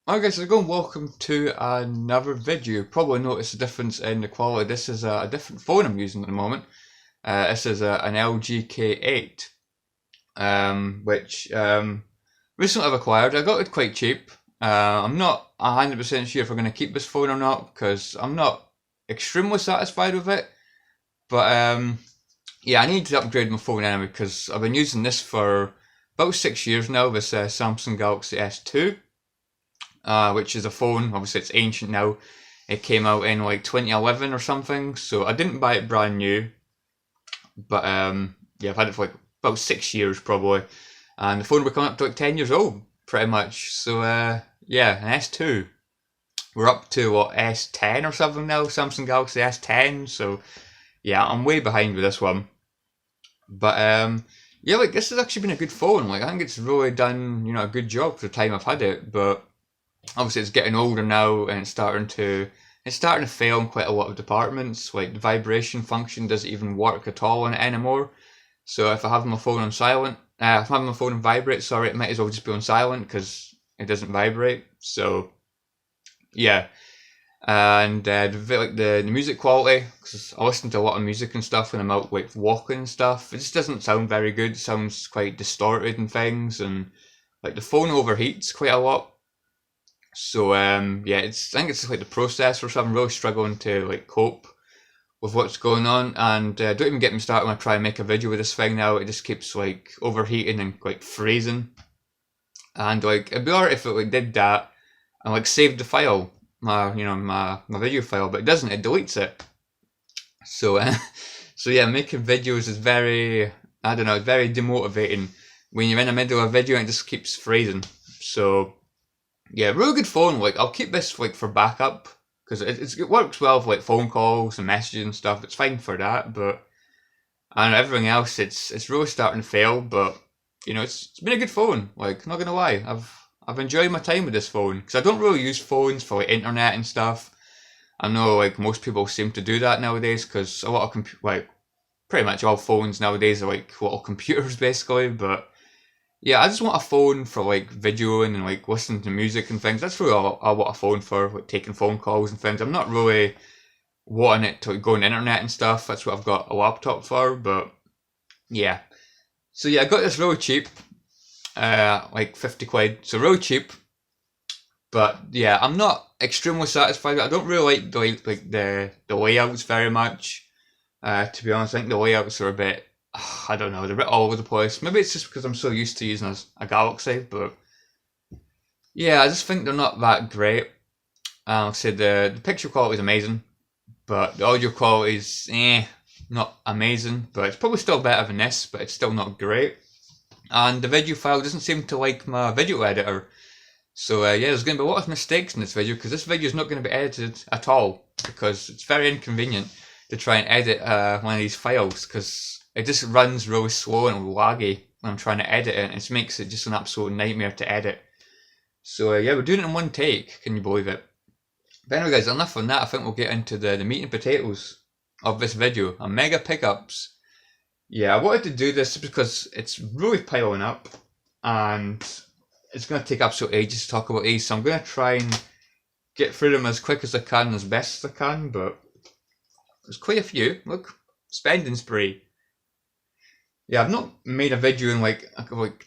Hi guys, how's it going? Welcome to another video. You probably noticed a difference in the quality. This is a different phone I'm using at the moment. This is an LG K8, which recently I've acquired. I got it quite cheap. I'm not 100% sure if I'm going to keep this phone or not because I'm not extremely satisfied with it. But yeah, I need to upgrade my phone anyway because I've been using this for about 6 years now, this Samsung Galaxy S2. Which is a phone. Obviously, it's ancient now. It came out in like 2011 or something, so I didn't buy it brand new. But yeah, I've had it for like about 6 years probably, and the phone will be coming up to like 10 years old, pretty much. So yeah, an S2. We're up to what, S10 or something now, Samsung Galaxy S10. So yeah, I'm way behind with this one. But yeah, like this has actually been a good phone. Like I think it's really done, a good job for the time I've had it. But obviously it's getting older now and it's starting to fail in quite a lot of departments. Like the vibration function doesn't even work at all on it anymore. So if I have my phone on silent, if I'm having my phone on vibrate, sorry, it might as well just be on silent because it doesn't vibrate. So yeah, and the music quality, because I listen to a lot of music and stuff when I'm out like walking and stuff. It just doesn't sound very good. It sounds quite distorted and things, and like the phone overheats quite a lot. So yeah, I think it's like the processor. So I'm really struggling to like cope with what's going on. And don't even get me started when I try and make a video with this thing now. It just keeps like overheating and like freezing. And like it'd be alright if it like did that and like saved the file, my video file, but it doesn't. It deletes it. So so yeah, making videos is very, I don't know, it's very demotivating when you're in the middle of a video and it just keeps freezing. So yeah, really good phone. Like I'll keep this like for backup because it works well for like phone calls and messages and stuff. It's fine for that, but I don't know, everything else it's really starting to fail. But it's been a good phone. Like not gonna lie, I've enjoyed my time with this phone because I don't really use phones for like internet and stuff. I know like most people seem to do that nowadays because a lot of like pretty much all phones nowadays are like little computers basically, but. Yeah, I just want a phone for like videoing and like listening to music and things. That's really all I want a phone for, like taking phone calls and things. I'm not really wanting it to like, go on the internet and stuff. That's what I've got a laptop for. But yeah, so yeah, I got this really cheap, like 50 quid. So really cheap. But yeah, I'm not extremely satisfied. I don't really like the layouts very much. To be honest, I think the layouts are a bit. I don't know, they're a bit all over the place. Maybe it's just because I'm so used to using a Galaxy, but yeah, I just think they're not that great. Like I said, the picture quality is amazing, but the audio quality is not amazing. But it's probably still better than this, but it's still not great. And the video file doesn't seem to like my video editor. So yeah, there's going to be a lot of mistakes in this video because this video is not going to be edited at all because it's very inconvenient to try and edit one of these files because it just runs really slow and laggy when I'm trying to edit it, and it makes it just an absolute nightmare to edit. So yeah, we're doing it in one take, can you believe it? But anyway guys, enough on that. I think we'll get into the meat and potatoes of this video, a mega pickups. Yeah, I wanted to do this because it's really piling up, and it's going to take absolute ages to talk about these, so I'm going to try and get through them as quick as I can, as best as I can, but there's quite a few. Look, spending spree. Yeah, I've not made a video in like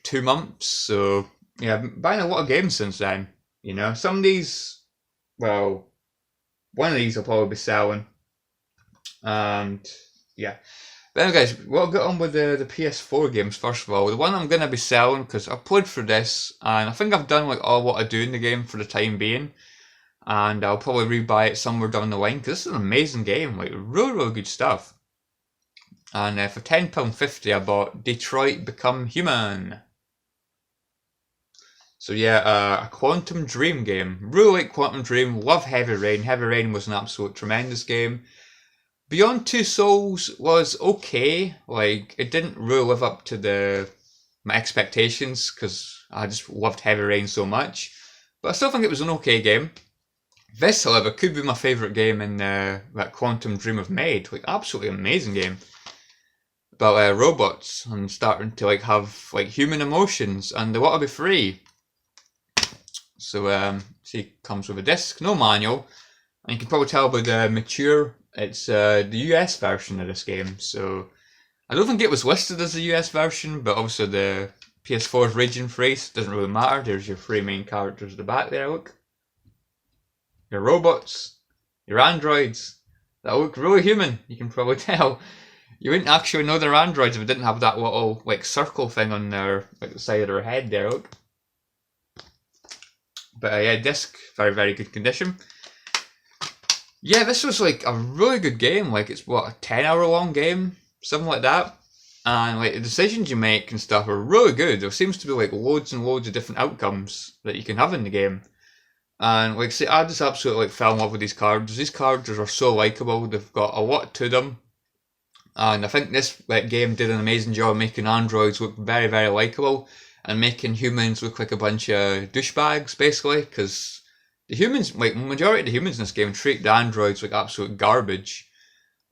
2 months, so yeah, I've been buying a lot of games since then. Some of these, well, one of these I'll probably be selling, and yeah. But anyway, guys, we'll get on with the PS4 games first of all. The one I'm gonna be selling because I've played through this, and I think I've done like all what I do in the game for the time being, and I'll probably rebuy it somewhere down the line because this is an amazing game, like really really good stuff. And for £10.50 I bought Detroit Become Human. So yeah, a Quantum Dream game. Really like Quantum Dream, love Heavy Rain. Heavy Rain was an absolute tremendous game. Beyond Two Souls was okay, like it didn't really live up to my expectations because I just loved Heavy Rain so much. But I still think it was an okay game. This, however, could be my favourite game in that Quantum Dream have made. Like absolutely amazing game. About robots and starting to like have like human emotions, and they want to be free. So see, it comes with a disc, no manual, and you can probably tell by the mature. It's the US version of this game. So I don't think it was listed as the US version, but obviously the PS4 is region free, so it doesn't really matter. There's your three main characters at the back there. Look, your robots, your androids that look really human. You can probably tell. You wouldn't actually know they're androids if it didn't have that little like circle thing on their like the side of their head there. Look. But yeah, disc, very very good condition. Yeah, this was like a really good game. Like it's what, a 10-hour long game, something like that. And like the decisions you make and stuff are really good. There seems to be like loads and loads of different outcomes that you can have in the game. And like say, I just absolutely like fell in love with these characters. These characters are so likable. They've got a lot to them. And I think this like game did an amazing job making androids look very very likable and making humans look like a bunch of douchebags basically. Because the humans, like majority of the humans in this game, treat the androids like absolute garbage.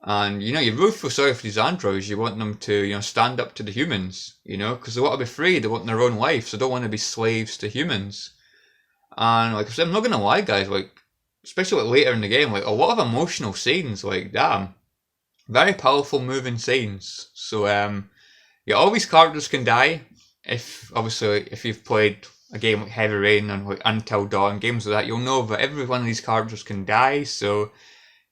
And you know, you really feel sorry for these androids. You want them to, you know, stand up to the humans, you know, because they want to be free. They want their own life, so they don't want to be slaves to humans. And like I said, I'm not gonna lie, guys. Like, especially like later in the game, like a lot of emotional scenes. Like, damn, very powerful, moving scenes. So, yeah, all these characters can die. If obviously, if you've played a game like Heavy Rain and like Until Dawn, games like that, you'll know that every one of these characters can die. So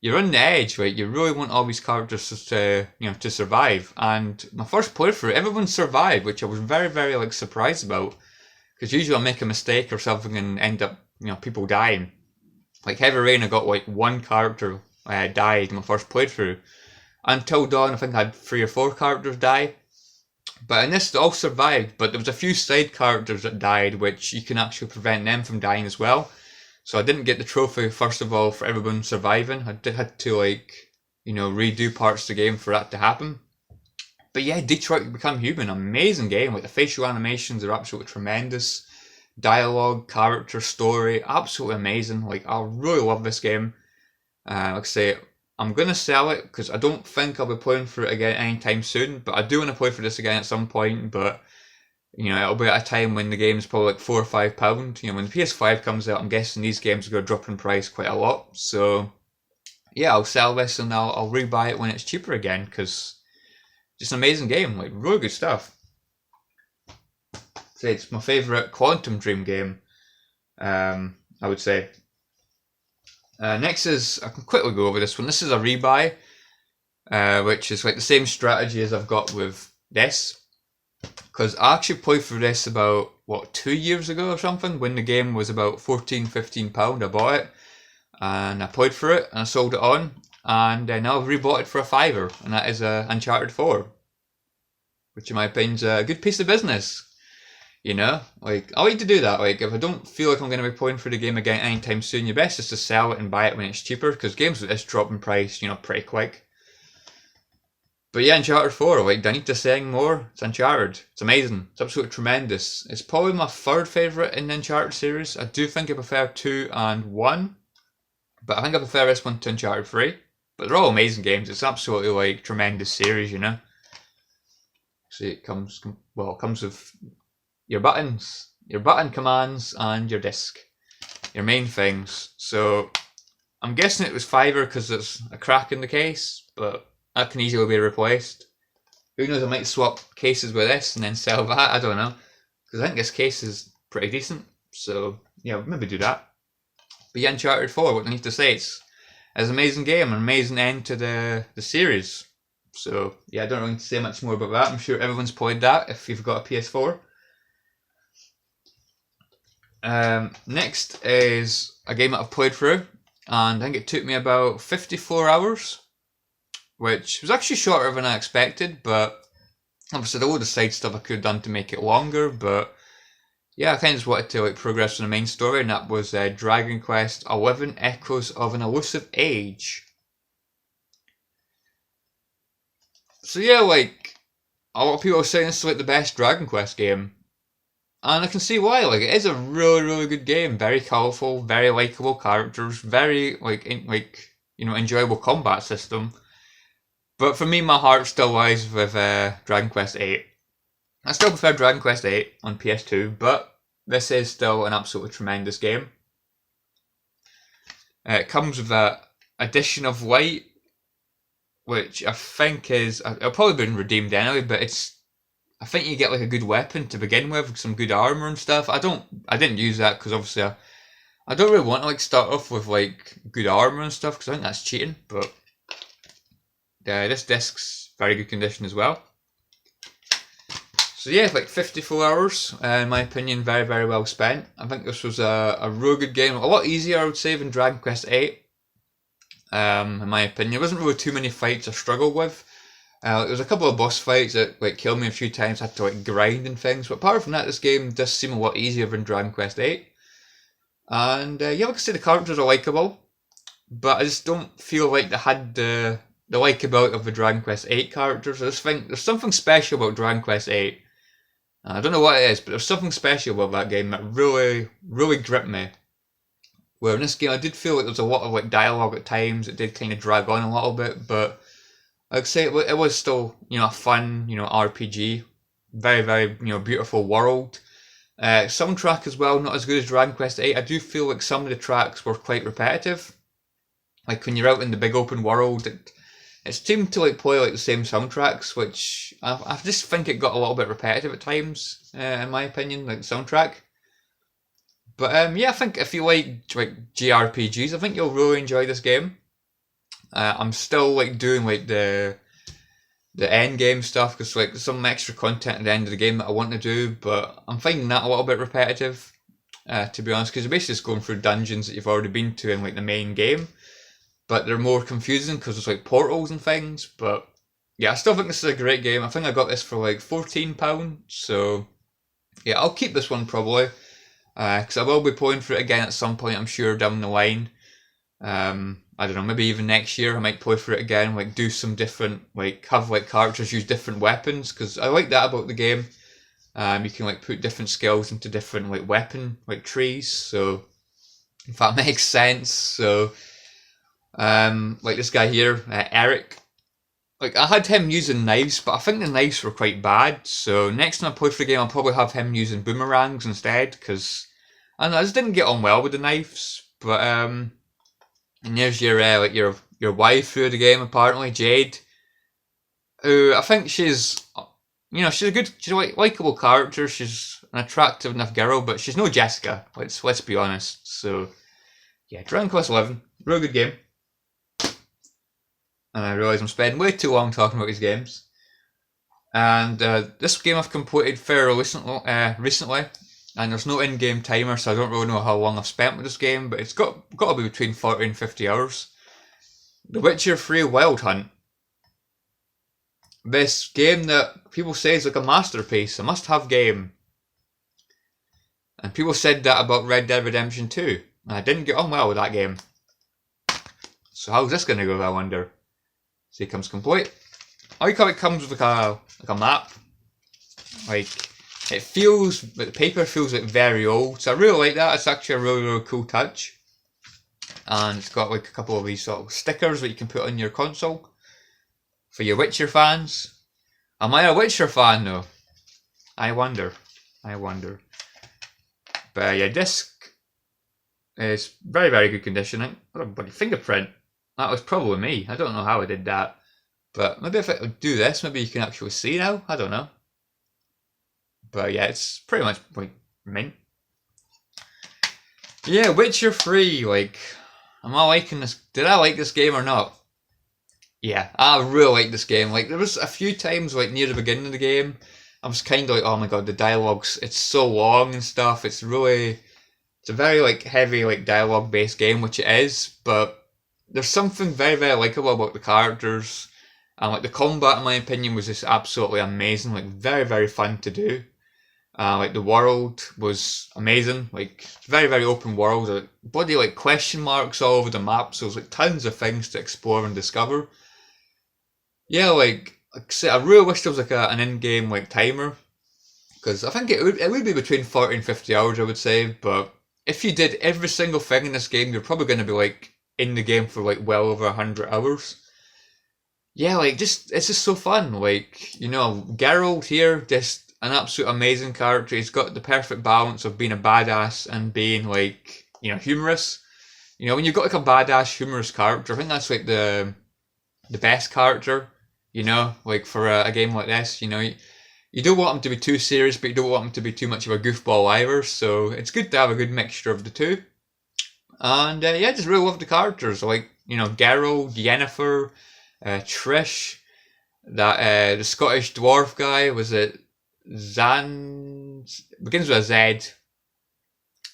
you're on the edge, right? You really want all these characters to, you know, to survive. And my first playthrough, everyone survived, which I was very, very like surprised about. Because usually I make a mistake or something and end up, you know, people dying. Like Heavy Rain, I got like one character died in my first playthrough. Until Dawn, I think I had 3 or 4 characters die. But in this, they all survived. But there was a few side characters that died, which you can actually prevent them from dying as well. So I didn't get the trophy, first of all, for everyone surviving. I had to, like, you know, redo parts of the game for that to happen. But yeah, Detroit Become Human, amazing game. Like, the facial animations are absolutely tremendous. Dialogue, character, story, absolutely amazing. Like, I really love this game. Like I say, I'm going to sell it because I don't think I'll be playing for it again anytime soon. But I do want to play for this again at some point. But you know, it'll be at a time when the game's probably like £4 or £5. You know, when the PS5 comes out, I'm guessing these games are going to drop in price quite a lot. So, yeah, I'll sell this and I'll rebuy it when it's cheaper again because just an amazing game, like really good stuff. So it's my favourite Quantum Dream game, I would say. Next is, I can quickly go over this one. This is a rebuy, which is like the same strategy as I've got with this. Because I actually played through this about, what, 2 years ago or something, when the game was about £14-15. I bought it, and I played through it, and I sold it on, and now I've rebought it for a £5, and that is Uncharted 4. Which in my opinion is a good piece of business. You know, like, I like to do that. Like, if I don't feel like I'm going to be playing through the game again anytime soon, your best is to sell it and buy it when it's cheaper, because games like this drop in price, you know, pretty quick. But yeah, Uncharted 4, like, do I need to say anything more? It's Uncharted. It's amazing. It's absolutely tremendous. It's probably my third favourite in the Uncharted series. I do think I prefer 2 and 1. But I think I prefer this one to Uncharted 3. But they're all amazing games. It's absolutely, like, tremendous series, you know? See, it comes with your buttons, your button commands, and your disc. Your main things. So, I'm guessing it was £5 because there's a crack in the case, but that can easily be replaced. Who knows, I might swap cases with this and then sell that, I don't know. Because I think this case is pretty decent. So, yeah, maybe do that. But yeah, Uncharted 4, what do I need to say? It's an amazing game, an amazing end to the series. So, yeah, I don't really need to say much more about that. I'm sure everyone's played that if you've got a PS4. Next is a game that I've played through. And I think it took me about 54 hours. Which was actually shorter than I expected, but obviously there were the side stuff I could have done to make it longer, but yeah, I kind of just wanted to like progress on the main story, and that was Dragon Quest XI Echoes of an Elusive Age. So yeah, like, a lot of people are saying this is like the best Dragon Quest game, and I can see why. Like, it is a really, really good game, very colourful, very likeable characters, very like you know, enjoyable combat system. But for me, my heart still lies with Dragon Quest VIII. I still prefer Dragon Quest VIII on PS2, but this is still an absolutely tremendous game. It comes with a Edition of Light, which I think is, it'll probably been redeemed anyway, but I think you get like a good weapon to begin with, some good armor and stuff. I didn't use that because obviously I don't really want to like start off with like good armor and stuff because I think that's cheating. But this disc's very good condition as well. So yeah, like 54 hours, in my opinion, very, very well spent. I think this was a real good game, a lot easier I would say than Dragon Quest VIII. In my opinion, there wasn't really too many fights I struggled with. There was a couple of boss fights that like killed me a few times, I had to like grind and things, but apart from that, this game does seem a lot easier than Dragon Quest VIII. And yeah, like I say, the characters are likeable, but I just don't feel like they had the likeability of the Dragon Quest VIII characters. I just think there's something special about Dragon Quest VIII. I don't know what it is, but there's something special about that game that really, really gripped me. Where in this game, I did feel like there was a lot of like dialogue at times. It did kind of drag on a little bit, but I'd say it was still, a fun, RPG. Very, very, beautiful world. Soundtrack as well, not as good as Dragon Quest VIII. I do feel like some of the tracks were quite repetitive. Like when you're out in the big open world, it seemed to like play like the same soundtracks, which I just think it got a little bit repetitive at times, in my opinion, like the soundtrack. But yeah, I think if you like JRPGs, I think you'll really enjoy this game. I'm still like doing like the end game stuff because like there's some extra content at the end of the game that I want to do, but I'm finding that a little bit repetitive, to be honest, because you're basically just going through dungeons that you've already been to in like the main game, but they're more confusing because there's like portals and things. But yeah, I still think this is a great game. I think I got this for like £14, so yeah, I'll keep this one probably, because I will be playing for it again at some point, I'm sure, down the line. I don't know, maybe even next year I might play for it again, like do some different, like have like characters use different weapons, because I like that about the game. You can like put different skills into different like weapon like trees, so if that makes sense. So like this guy here, Eric, like I had him using knives, but I think the knives were quite bad, so next time I play for the game I'll probably have him using boomerangs instead, because I don't know, I just didn't get on well with the knives. But and there's your wife through the game apparently, Jade, who I think she's she's a likable character. She's an attractive enough girl, but she's no Jessica. Let's be honest. So yeah, Dragon Quest XI, real good game. And I realise I'm spending way too long talking about these games. And this game I've completed fairly recently. And there's no in-game timer, so I don't really know how long I've spent with this game, but it's got to be between 40 and 50 hours. The Witcher 3 Wild Hunt. This game that people say is like a masterpiece, a must-have game. And people said that about Red Dead Redemption 2, and I didn't get on well with that game. So how's this going to go, I wonder? So it comes complete. I like how it comes with like a map. Like, the paper feels like very old, so I really like that. It's actually a really, really cool touch. And it's got like a couple of these sort of stickers that you can put on your console for your Witcher fans. Am I a Witcher fan though? I wonder. But yeah, disc is very, very good condition. What a bloody fingerprint. That was probably me. I don't know how I did that. But maybe if I do this, maybe you can actually see now. I don't know. But yeah, it's pretty much like mint. Yeah, Witcher 3, like, am I liking this? Did I like this game or not? Yeah, I really like this game. Like, there was a few times, like, near the beginning of the game, I was kind of like, oh my god, the dialogue's, it's so long and stuff. It's a very, like, heavy, like, dialogue-based game, which it is, but there's something very, very likable about the characters. And, like, the combat, in my opinion, was just absolutely amazing. Like, very, very fun to do. Like the world was amazing, like very, very open world, bloody like question marks all over the map, so there's like tons of things to explore and discover. Yeah, like I say, I really wish there was like an in-game like timer, because I think it would be between 40 and 50 hours, I would say. But if you did every single thing in this game, you're probably going to be like in the game for like well over 100 hours. Yeah, like it's just so fun. Like, Geralt here, just an absolute amazing character. He's got the perfect balance of being a badass and being like, you know, humorous. You know, when you've got like a badass, humorous character, I think that's like the best character. You know, like for a game like this, you know, you don't want him to be too serious, but you don't want him to be too much of a goofball either. So it's good to have a good mixture of the two. And yeah, just really love the characters, like, you know, Geralt, Yennefer, Trish, that the Scottish dwarf guy, was it Zan? Begins with a Z.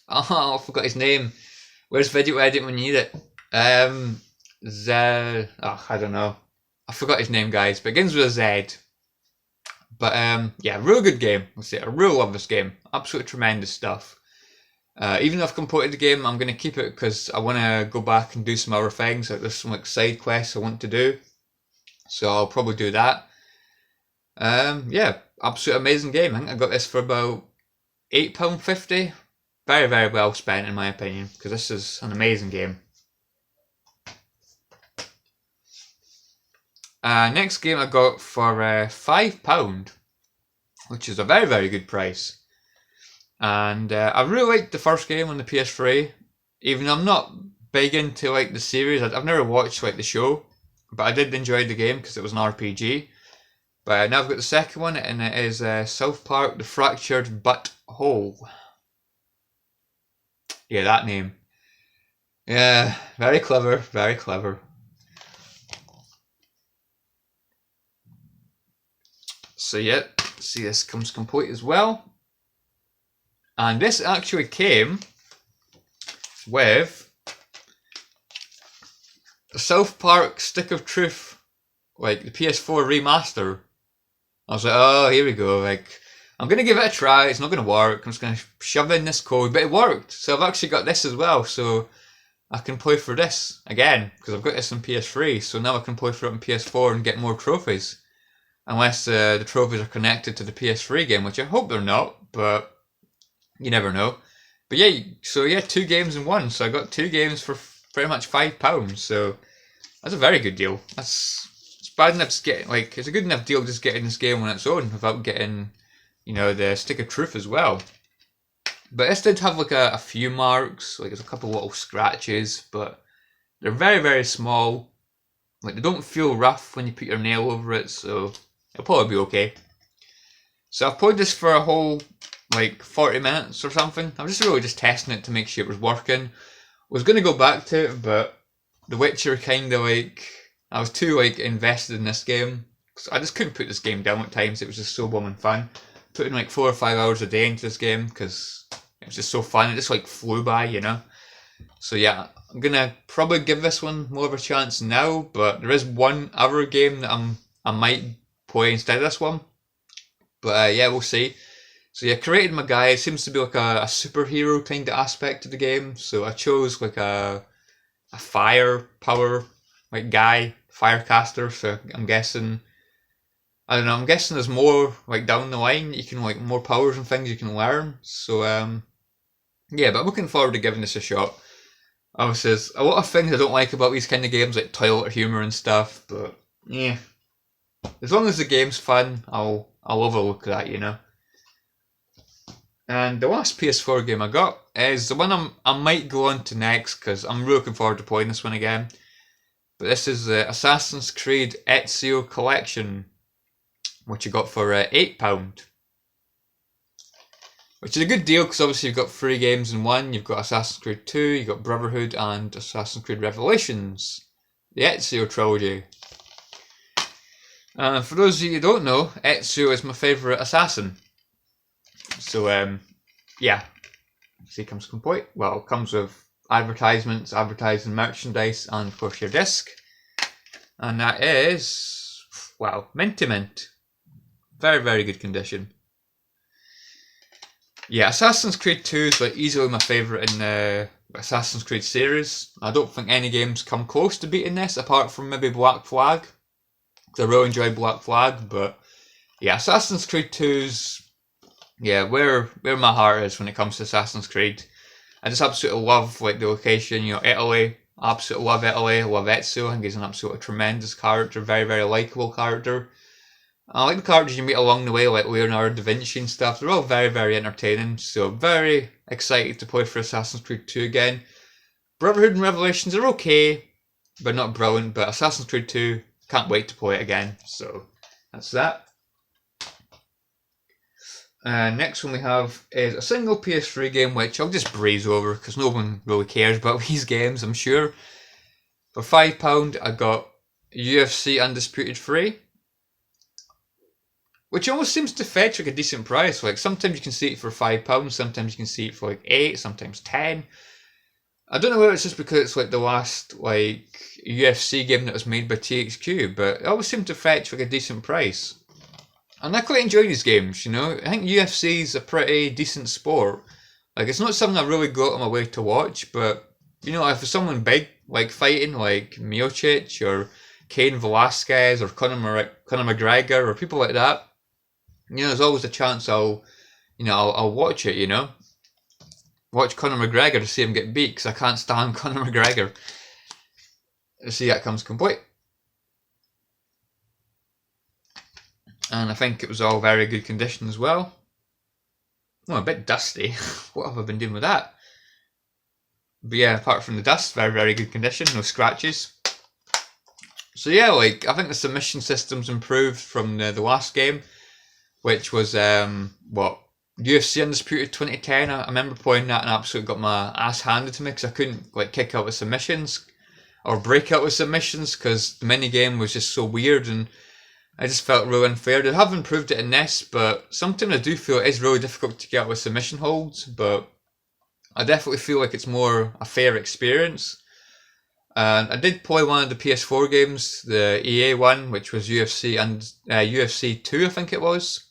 Oh, I forgot his name. Where's Video Edit when you need it? I don't know. I forgot his name, guys. Begins with a Z. But yeah, real good game. Let's say I really love this game. Absolutely tremendous stuff. Even though I've completed the game, I'm going to keep it because I want to go back and do some other things. Like there's some like side quests I want to do, so I'll probably do that. Yeah, absolute amazing game. I think I got this for about £8.50. Very, very well spent in my opinion, because this is an amazing game. Next game I got for £5, which is a very, very good price. And I really liked the first game on the PS3, even though I'm not big into like the series. I've never watched like the show, but I did enjoy the game because it was an RPG. But now I've got the second one, and it is South Park: The Fractured But Whole. Yeah, that name. Yeah, very clever, very clever. So yeah, see, this comes complete as well. And this actually came with the South Park Stick of Truth, like the PS4 remaster. I was like, oh, here we go. Like, I'm going to give it a try. It's not going to work. I'm just going to shove in this code. But it worked. So I've actually got this as well. So I can play for this again, because I've got this on PS3. So now I can play for it on PS4 and get more trophies. Unless the trophies are connected to the PS3 game, which I hope they're not, but you never know. But yeah, so yeah, 2 games in one. So I got 2 games for pretty much £5. So that's a very good deal. It's bad enough to get, like, it's a good enough deal just getting this game on its own without getting, you know, the Stick of Truth as well. But this did have like a few marks, like there's a couple little scratches, but they're very, very small. Like, they don't feel rough when you put your nail over it, so it'll probably be okay. So I've played this for a whole like 40 minutes or something. I'm just really just testing it to make sure it was working. I was going to go back to it, but The Witcher kind of like, I was too like invested in this game. So I just couldn't put this game down at times. It was just so blooming fun. Putting like 4 or 5 hours a day into this game because it was just so fun. It just like flew by, you know. So yeah, I'm gonna probably give this one more of a chance now. But there is one other game that I might play instead of this one. But yeah, we'll see. So yeah, created my guy. It seems to be like a superhero kind of aspect to the game. So I chose like a fire power like guy, firecaster. So I'm guessing, I don't know, I'm guessing there's more like down the line. You can like more powers and things you can learn. So yeah, but I'm looking forward to giving this a shot. Obviously, there's a lot of things I don't like about these kind of games, like toilet humor and stuff. But yeah, as long as the game's fun, I'll overlook that, you know. And the last PS4 game I got is the one I might go on to next because I'm really looking forward to playing this one again. But this is the Assassin's Creed Ezio Collection, which you got for £8. Which is a good deal because obviously you've got 3 games in one. You've got Assassin's Creed 2, you've got Brotherhood, and Assassin's Creed Revelations, the Ezio trilogy. For those of you who don't know, Ezio is my favourite assassin. So yeah, see, comes complete. Well, it comes with advertisements, advertising merchandise, and of course your disc. And that is, wow, minty mint. Very, very good condition. Yeah, Assassin's Creed 2 is like easily my favourite in the Assassin's Creed series. I don't think any games come close to beating this, apart from maybe Black Flag. Because I really enjoy Black Flag, but yeah, Assassin's Creed 2's, yeah, where my heart is when it comes to Assassin's Creed. I just absolutely love like the location, you know, Italy. I absolutely love Italy. I love Ezio. I think he's an absolutely tremendous character, very, very likeable character. I like the characters you meet along the way, like Leonardo da Vinci and stuff. They're all very, very entertaining, so very excited to play for Assassin's Creed 2 again. Brotherhood and Revelations are okay, but not brilliant, but Assassin's Creed 2, can't wait to play it again, so that's that. Next one we have is a single PS3 game, which I'll just breeze over because no one really cares about these games, I'm sure. For £5 I got UFC Undisputed 3, which almost seems to fetch like a decent price. Like sometimes you can see it for £5, sometimes you can see it for like 8, sometimes 10. I don't know whether it's just because it's like the last like UFC game that was made by THQ, but it always seemed to fetch like a decent price. And I quite enjoy these games, you know. I think UFC is a pretty decent sport. Like it's not something I really go out of my way to watch, but you know, if there's someone big like fighting, like Miocic or Cain Velasquez or Conor McGregor or people like that, you know, there's always a chance I'll watch it, you know. Watch Conor McGregor to see him get beat because I can't stand Conor McGregor. See, that comes complete. And I think it was all very good condition as well. Oh, a bit dusty. What have I been doing with that? But yeah, apart from the dust, very, very good condition. No scratches. So yeah, like, I think the submission system's improved from the last game, which was, UFC Undisputed 2010. I remember playing that and absolutely got my ass handed to me because I couldn't, like, kick out with submissions or break out with submissions because the minigame was just so weird and I just felt really unfair. They have improved it in this, but sometimes I do feel it is really difficult to get with submission holds, but I definitely feel like it's more a fair experience. And I did play one of the PS4 games, the EA one, which was UFC and UFC 2, I think it was.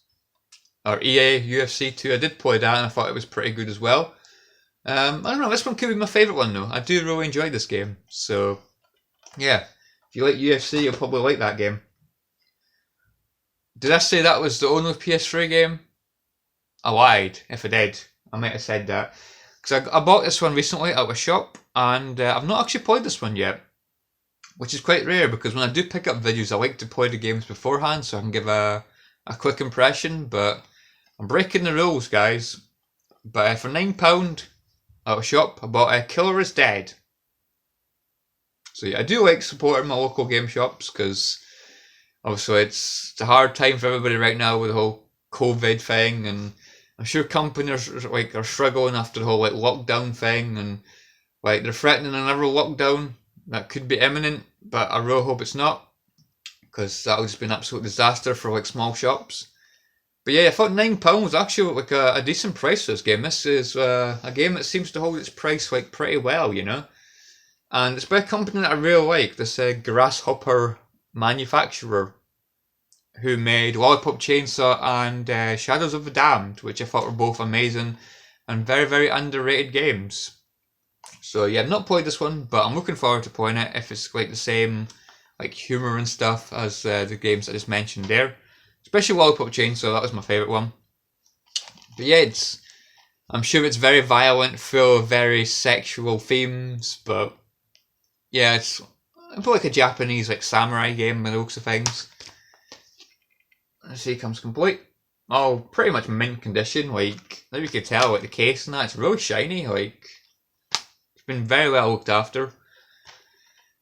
Or EA UFC 2. I did play that and I thought it was pretty good as well. I don't know, this one could be my favourite one though. I do really enjoy this game. So, yeah. If you like UFC, you'll probably like that game. Did I say that was the only PS3 game? I lied, if I did. I might have said that. Because I bought this one recently at a shop, and I've not actually played this one yet. Which is quite rare, because when I do pick up videos, I like to play the games beforehand, so I can give a quick impression, but I'm breaking the rules, guys. But for £9 at a shop, I bought Killer is Dead. So yeah, I do like supporting my local game shops, because obviously it's a hard time for everybody right now with the whole COVID thing, and I'm sure companies are struggling after the whole like lockdown thing, and like they're threatening another lockdown that could be imminent, but I really hope it's not, because that would just be an absolute disaster for like small shops. But yeah, I thought £9 was actually like a decent price for this game. This is a game that seems to hold its price like pretty well, you know, and it's by a company that I really like. This Grasshopper manufacturer who made Lollipop Chainsaw and Shadows of the Damned, which I thought were both amazing and very, very underrated games. So yeah, I've not played this one, but I'm looking forward to playing it if it's like the same like humour and stuff as the games I just mentioned there. Especially Lollipop Chainsaw, that was my favourite one. But yeah, I'm sure it's very violent, full of very sexual themes, but yeah, it's like a Japanese like samurai game by the looks of things. Let's see, comes complete. Oh, pretty much mint condition. Like, as you can tell, like the case and that, it's really shiny. Like, it's been very well looked after.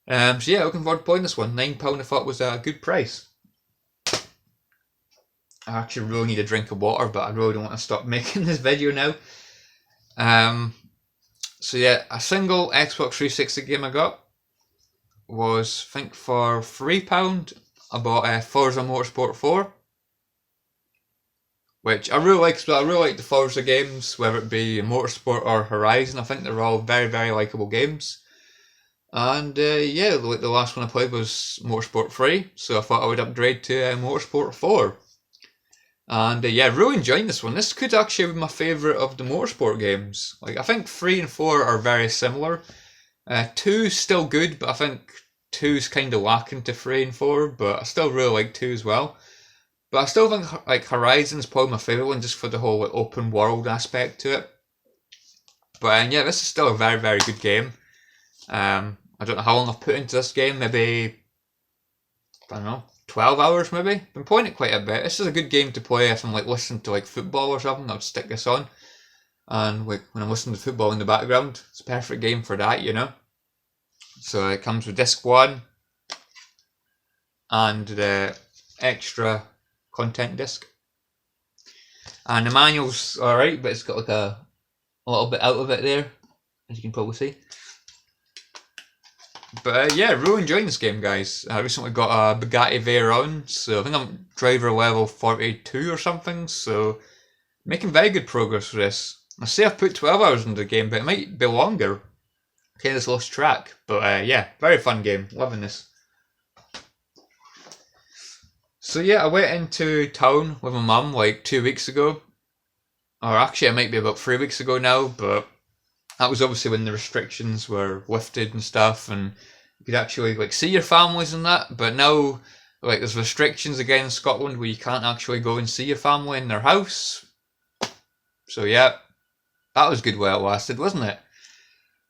So yeah, looking forward to playing this one. £9 I thought was a good price. I actually really need a drink of water, but I really don't want to stop making this video now. So yeah, a single Xbox 360 game I got was, I think for £3, I bought Forza Motorsport 4. Which I really like. I really like the Forza games, whether it be Motorsport or Horizon. I think they're all very, very likeable games. And yeah, like the last one I played was Motorsport 3, so I thought I would upgrade to Motorsport 4. And yeah, really enjoying this one. This could actually be my favourite of the Motorsport games. Like, I think 3 and 4 are very similar. 2's still good, but I think 2's kind of lacking to 3 and 4, but I still really like 2 as well. But I still think like Horizon's probably my favourite one, just for the whole like, open world aspect to it. But yeah, this is still a very, very good game. I don't know how long I've put into this game, maybe, I don't know, 12 hours maybe. Been playing it quite a bit. This is a good game to play if I'm like listening to like football or something. I'll stick this on, and like when I'm listening to football in the background, it's a perfect game for that, you know. So it comes with disc 1 and the extra content disc. And the manual's alright, but it's got like a little bit out of it there, as you can probably see. But yeah, really enjoying this game, guys. I recently got a Bugatti Veyron, so I think I'm driver level 42 or something, so making very good progress with this. I say I've put 12 hours into the game, but it might be longer. Kind of lost track, but yeah, very fun game. Loving this. So yeah, I went into town with my mum like 2 weeks ago. Or actually it might be about 3 weeks ago now, but that was obviously when the restrictions were lifted and stuff, and you could actually like see your families and that. But now, like, there's restrictions again in Scotland where you can't actually go and see your family in their house. So yeah, that was good while it lasted, wasn't it?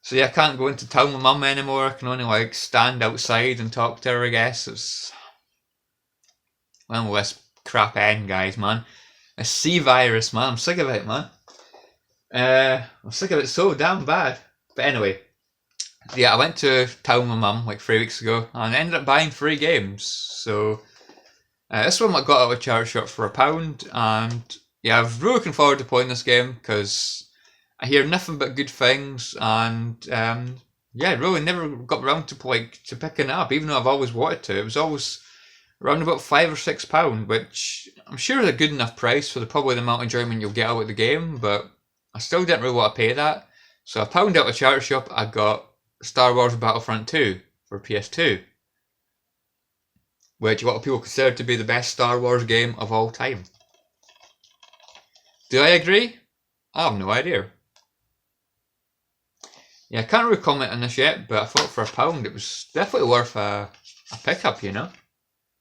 So yeah, I can't go into town with mum anymore. I can only like stand outside and talk to her, I guess. It's when will this crap end, guys, man? A C virus, man. I'm sick of it, man. I'm sick of it so damn bad. But anyway, yeah, I went to town with my mum like 3 weeks ago and ended up buying 3 games. So this one I got out of a charity shop for £1, and yeah, I'm really looking forward to playing this game because I hear nothing but good things, and yeah, really never got around to picking it up, even though I've always wanted to. It was always around about £5 or £6, which I'm sure is a good enough price for probably the amount of enjoyment you'll get out of the game, but I still didn't really want to pay that. So £1 out of a charity shop, I got Star Wars Battlefront 2 for PS2, which a lot of people consider to be the best Star Wars game of all time. Do I agree? I have no idea. Yeah, I can't really comment on this yet, but I thought for £1 it was definitely worth a pickup, you know.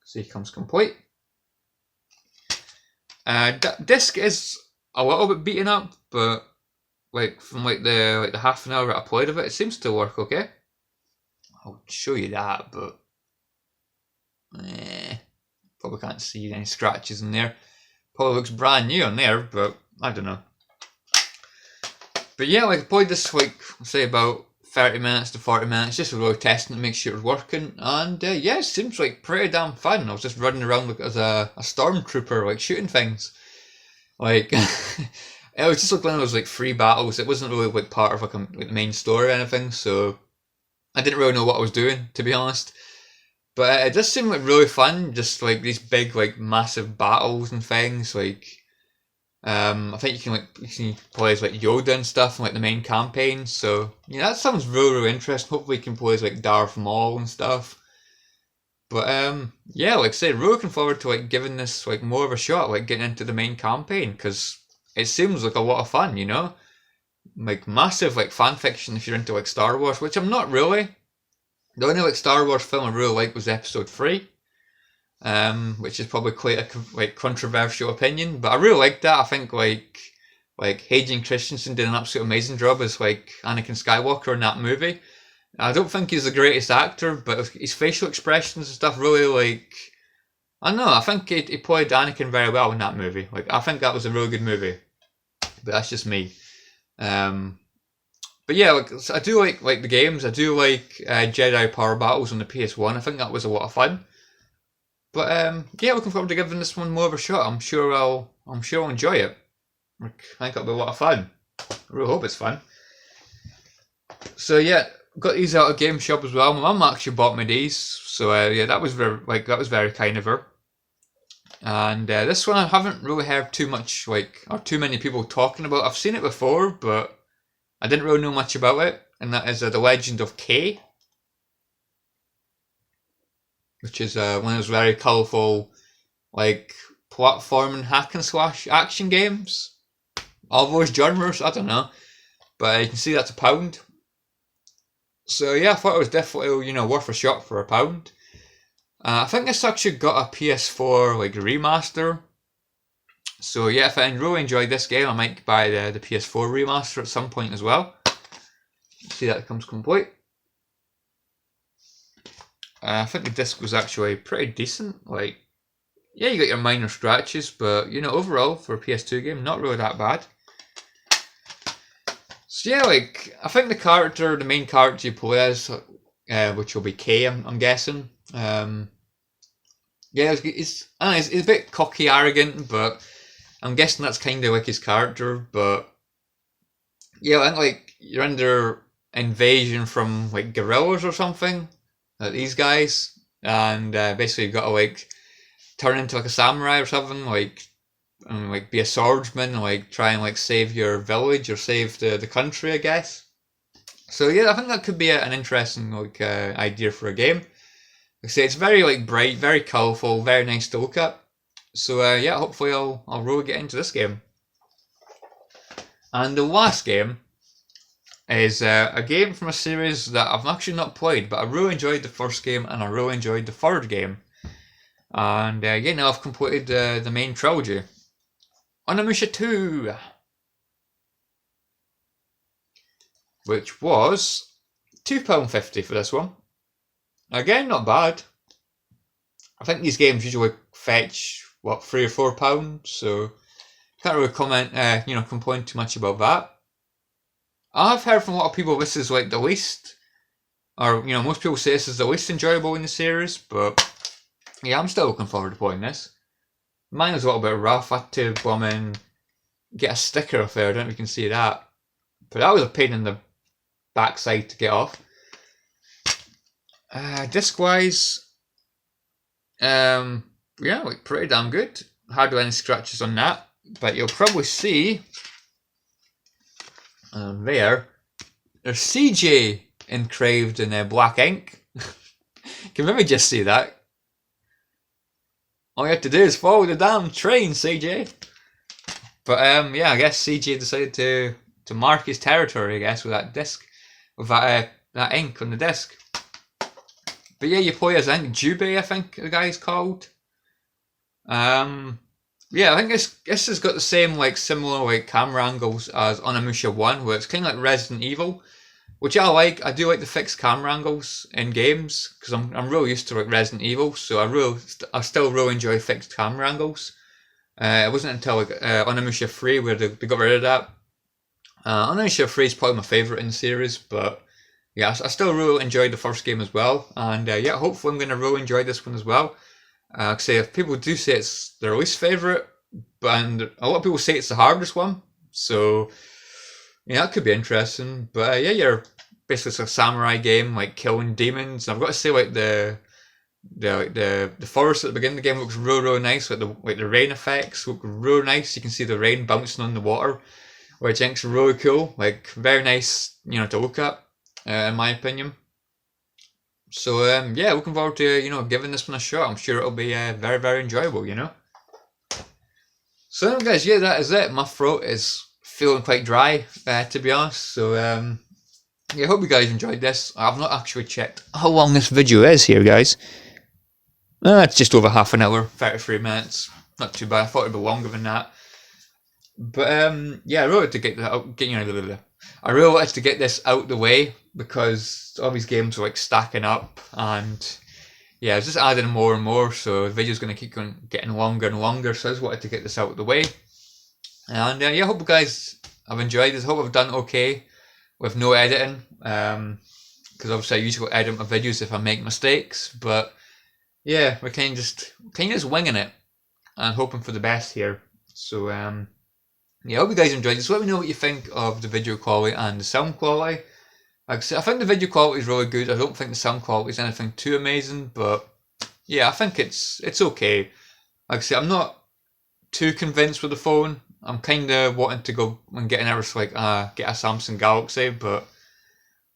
See, it comes complete. Disc is a little bit beaten up, but like from the half an hour that I played of it, it seems to work okay. I'll show you that, but probably can't see any scratches in there. Probably looks brand new on there, but I don't know. But yeah, like I played this like say about 30 minutes to 40 minutes, just really testing to make sure it was working, and yeah, it seems like pretty damn fun. I was just running around like as a stormtrooper, like shooting things. Like it was just like one of those like free battles. It wasn't really like part of like the main story or anything, so I didn't really know what I was doing, to be honest. But it just seemed like really fun, just like these big like massive battles and things. Like I think you can play as like Yoda and stuff in like the main campaign. So yeah, that sounds really interesting. Hopefully you can play as like Darth Maul and stuff. But yeah, like I say, really looking forward to like giving this like more of a shot, like getting into the main campaign, because it seems like a lot of fun, you know? Like massive like fan fiction if you're into like Star Wars, which I'm not really. The only like Star Wars film I really liked was Episode 3. Which is probably quite a like controversial opinion, but I really liked that. I think like Hayden Christensen did an absolute amazing job as like Anakin Skywalker in that movie. I don't think he's the greatest actor, but his facial expressions and stuff really like, I don't know, I think he played Anakin very well in that movie. Like I think that was a really good movie, but that's just me. But yeah, like I do like the games. I do like Jedi Power Battles on the PS1. I think that was a lot of fun. But yeah, looking forward to giving this one more of a shot. I'm sure I'll enjoy it. I think it'll be a lot of fun. I really hope it's fun. So yeah, got these out of Game Shop as well. My mum actually bought me these, so yeah, that was very kind of her. And this one I haven't really heard too much or too many people talking about. I've seen it before, but I didn't really know much about it. And that is The Legend of Kay, which is one of those very colourful, like platform and hack and slash action games. All those genres, I don't know, but you can see that's £1. So yeah, I thought it was definitely worth a shot for £1. I think this actually got a PS4 like remaster. So yeah, if I really enjoyed this game, I might buy the PS4 remaster at some point as well. See that it comes complete. I think the disc was actually pretty decent. Like, yeah, you got your minor scratches, but you know, overall for a PS2 game, not really that bad. So yeah, like I think the main character you play as, which will be Kay, I'm guessing. Yeah, I don't know, he's a bit cocky, arrogant, but I'm guessing that's kind of like his character. But yeah, I think like you're under invasion from like guerrillas or something, like these guys, and basically you've got to like turn into like a samurai or something, like and like be a swordsman and like try and like save your village or save the country, I guess. So yeah, I think that could be an interesting like idea for a game. Like I say, it's very like bright, very colourful, very nice to look at. So yeah, hopefully I'll really get into this game. And the last game is a game from a series that I've actually not played, but I really enjoyed the first game and I really enjoyed the third game. And yeah, now I've completed the main trilogy. Onimusha 2, which was £2.50 for this one. Again, not bad. I think these games usually fetch what £3 or £4, so can't really complain too much about that. I've heard from a lot of people this is like the least, or you know, most people say this is the least enjoyable in the series, but yeah, I'm still looking forward to playing this. Mine was a little bit rough. I had to get a sticker off there. I don't know if you can see that, but that was a pain in the backside to get off. Disc wise, yeah, like pretty damn good. Hardly any scratches on that, but you'll probably see there's CJ engraved in black ink. Can maybe just see that. All you have to do is follow the damn train, CJ. But yeah, I guess CJ decided to mark his territory, I guess, with that disc, with that ink on the disc. But yeah, you play as, I think, Jubei, I think the guy's called. Yeah, I think this has got the same, like, similar, like, camera angles as Onimusha 1, where it's kind of like Resident Evil, which I like. I do like the fixed camera angles in games, because I'm real used to, like, Resident Evil, so I still really enjoy fixed camera angles. It wasn't until, like, Onimusha 3 where they got rid of that. Onimusha 3 is probably my favourite in the series, but yeah, I still really enjoyed the first game as well, and yeah, hopefully I'm going to really enjoy this one as well. Say if people do say it's their least favourite, and a lot of people say it's the hardest one, so yeah, that could be interesting. But yeah, you're basically a samurai game, like killing demons. And I've got to say, like the forest at the beginning of the game looks really nice. Like the rain effects look really nice. You can see the rain bouncing on the water, which I think's really cool. Like very nice, you know, to look at, in my opinion. So yeah, looking forward to giving this one a shot. I'm sure it'll be very enjoyable. So anyway, guys, yeah, that is it. My throat is feeling quite dry, to be honest. So yeah, I hope you guys enjoyed this. I've not actually checked how long this video is here, guys. It's just over half an hour, 33 minutes. Not too bad. I thought it'd be longer than that. But yeah, I really wanted to get that out. I really wanted to get this out the way because all these games are like stacking up, and yeah, it's just adding more and more. So the video's going to keep getting longer and longer. So I just wanted to get this out of the way. And yeah, I hope you guys have enjoyed this. I hope I've done okay with no editing. Because obviously I usually edit my videos if I make mistakes. But yeah, we're kind of just winging it and hoping for the best here. So yeah, I hope you guys enjoyed this. Let me know what you think of the video quality and the sound quality. Like I said, I think the video quality is really good. I don't think the sound quality is anything too amazing, but yeah, I think it's okay. Like I said, I'm not too convinced with the phone. I'm kind of wanting to go and get an get a Samsung Galaxy, but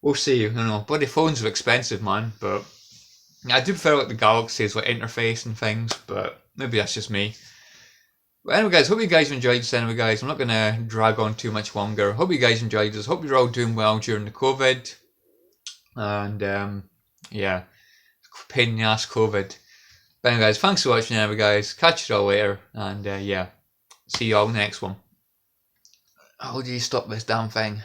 we'll see. Bloody phones are expensive, man. But yeah, I do prefer like the Galaxy's like interface and things, but maybe that's just me. But anyway, guys, hope you guys enjoyed this. Anyway, guys, I'm not going to drag on too much longer. Hope you guys enjoyed this. Hope you're all doing well during the COVID. And yeah, pain in the ass COVID. But anyway, guys, thanks for watching. Anyway, guys, catch you all later. And yeah, see you all next one. How do you stop this damn thing?